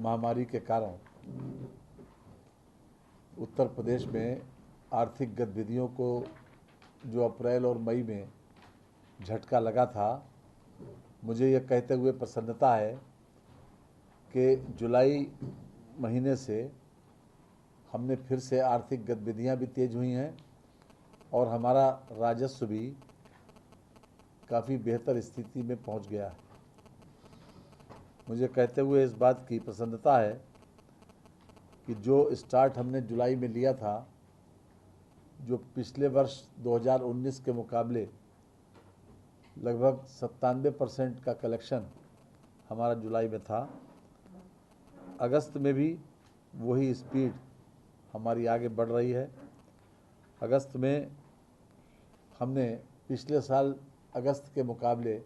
महामारी के कारण उत्तर प्रदेश में आर्थिक गतिविधियों को जो अप्रैल और मई में झटका लगा था, मुझे यह कहते हुए प्रसन्नता है कि जुलाई महीने से हमने फिर से आर्थिक गतिविधियां भी तेज हुई हैं और हमारा राजस्व भी काफ़ी बेहतर स्थिति में पहुंच गया है। मुझे कहते हुए इस बात की प्रसन्नता है कि जो स्टार्ट हमने जुलाई में लिया था, जो पिछले वर्ष 2019 के मुकाबले लगभग 97% का कलेक्शन हमारा जुलाई में था, अगस्त में भी वही स्पीड हमारी आगे बढ़ रही है। अगस्त में हमने पिछले साल अगस्त के मुकाबले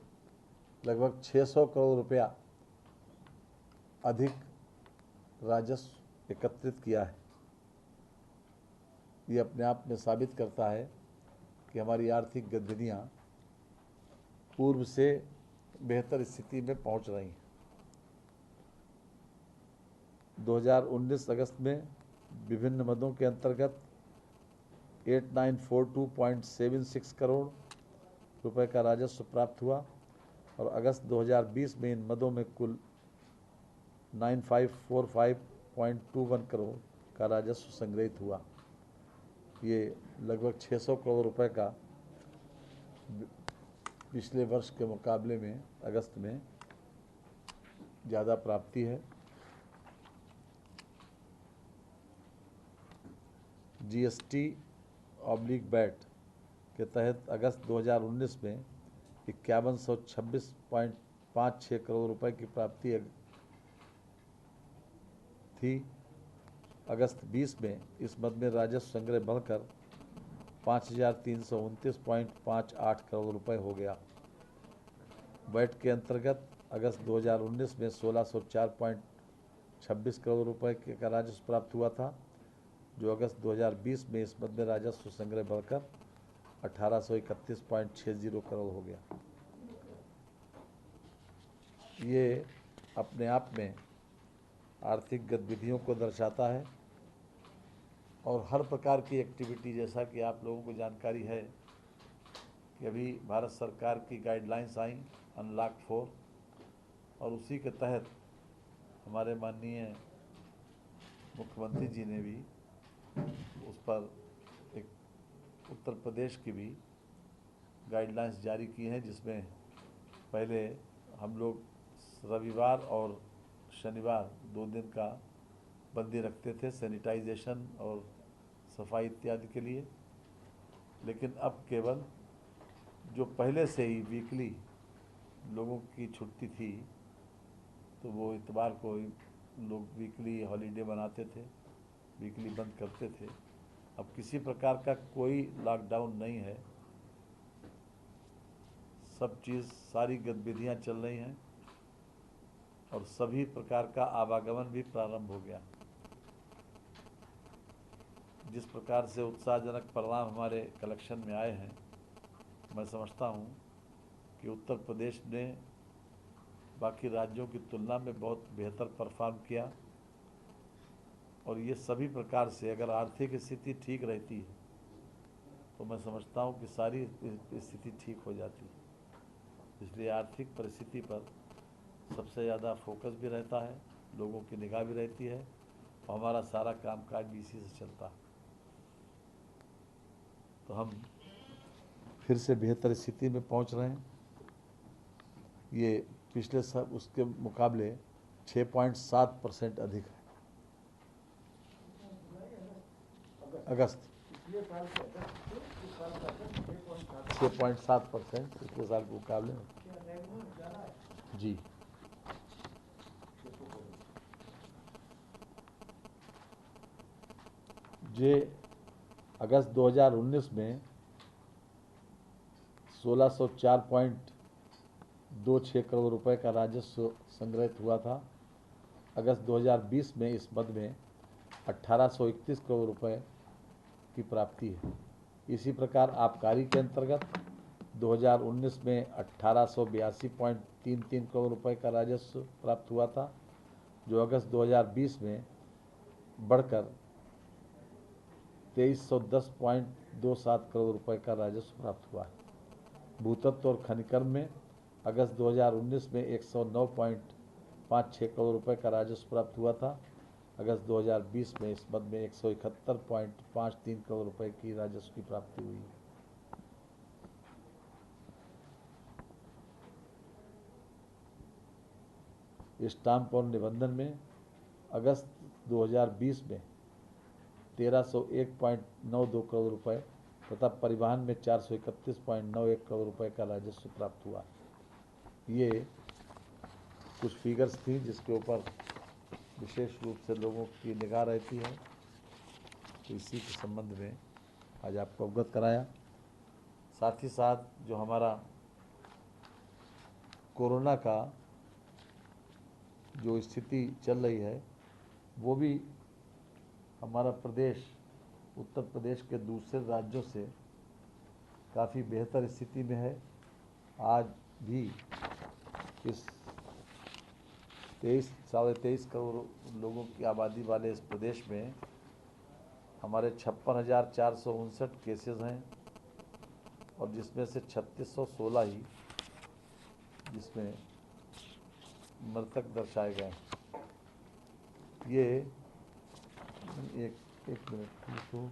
लगभग 600 करोड़ रुपया अधिक राजस्व एकत्रित किया है। ये अपने आप में साबित करता है कि हमारी आर्थिक गतिविधियां पूर्व से बेहतर स्थिति में पहुंच रही हैं। 2019 अगस्त में विभिन्न मदों के अंतर्गत 8942.76 करोड़ रुपए का राजस्व प्राप्त हुआ और अगस्त 2020 में इन मदों में कुल 9545.21 करोड़ का राजस्व संग्रहित हुआ। ये लगभग 600 करोड़ रुपए का पिछले वर्ष के मुकाबले में अगस्त में ज़्यादा प्राप्ति है। GST/वैट के तहत अगस्त 2019 में 5126.56 करोड़ रुपए की प्राप्ति थी। अगस्त 20 में इस मद में राजस्व संग्रह बढ़कर 5329.58 करोड़ रुपए हो गया। वैट के अंतर्गत अगस्त 2019 में 1604.26 करोड़ रुपए का राजस्व प्राप्त हुआ था, जो अगस्त 2020 में इस मद में राजस्व संग्रह बढ़कर 1831.60 करोड़ हो गया। ये अपने आप में आर्थिक गतिविधियों को दर्शाता है और हर प्रकार की एक्टिविटी, जैसा कि आप लोगों को जानकारी है कि अभी भारत सरकार की गाइडलाइंस आई अनलॉक 4 और उसी के तहत हमारे माननीय मुख्यमंत्री जी ने भी उस पर एक उत्तर प्रदेश की भी गाइडलाइंस जारी की हैं, जिसमें पहले हम लोग रविवार और शनिवार 2 दिन का बंदी रखते थे सैनिटाइजेशन और सफाई इत्यादि के लिए, लेकिन अब केवल जो पहले से ही वीकली लोगों की छुट्टी थी, तो वो इतवार को लोग वीकली हॉलीडे मनाते थे, वीकली बंद करते थे। अब किसी प्रकार का कोई लॉकडाउन नहीं है, सब चीज़ सारी गतिविधियां चल रही हैं और सभी प्रकार का आवागमन भी प्रारंभ हो गया। जिस प्रकार से उत्साहजनक परिणाम हमारे कलेक्शन में आए हैं, मैं समझता हूं कि उत्तर प्रदेश ने बाकी राज्यों की तुलना में बहुत बेहतर परफॉर्म किया और ये सभी प्रकार से अगर आर्थिक स्थिति ठीक रहती है तो मैं समझता हूं कि सारी स्थिति ठीक हो जाती है। इसलिए आर्थिक परिस्थिति पर सबसे ज़्यादा फोकस भी रहता है, लोगों की निगाह भी रहती है और हमारा सारा कामकाज भी इसी से चलता है। तो हम फिर से बेहतर स्थिति में पहुंच रहे हैं। ये पिछले सब उसके मुकाबले 6.7% अधिक है। अगस्त 6.7% पिछले साल के मुकाबले में जी। जे अगस्त 2019 में 1604.26 करोड़ रुपए का राजस्व संग्रहित हुआ था। अगस्त 2020 में इस मद में 1831 करोड़ रुपए की प्राप्ति है। इसी प्रकार आबकारी के अंतर्गत 2019 में 1882.33 करोड़ रुपए का राजस्व प्राप्त हुआ था जो अगस्त 2020 में बढ़कर 2310.27 करोड़ रुपए का राजस्व प्राप्त हुआ है। भूतत्व और खनिकर्म में अगस्त 2019 में 109.56 करोड़ रुपए का राजस्व प्राप्त हुआ था। अगस्त 2020 में इस मद में 171.53 करोड़ रुपए की राजस्व की प्राप्ति हुई है। स्टाम्प और निबंधन में अगस्त 2020 में 1301.92 करोड़ रुपए तथा परिवहन में 431.91 करोड़ रुपए का राजस्व प्राप्त हुआ। ये कुछ फिगर्स थी जिसके ऊपर विशेष रूप से लोगों की निगाह रहती है, तो इसी के संबंध में आज आपको अवगत कराया। साथ ही साथ जो हमारा कोरोना का जो स्थिति चल रही है वो भी हमारा प्रदेश उत्तर प्रदेश के दूसरे राज्यों से काफ़ी बेहतर स्थिति में है। आज भी इस 23-23.5 करोड़ लोगों की आबादी वाले इस प्रदेश में हमारे 56,459 केसेस हैं और जिसमें से 3616 ही जिसमें मृतक दर्शाए गए। ये एक मिनट तो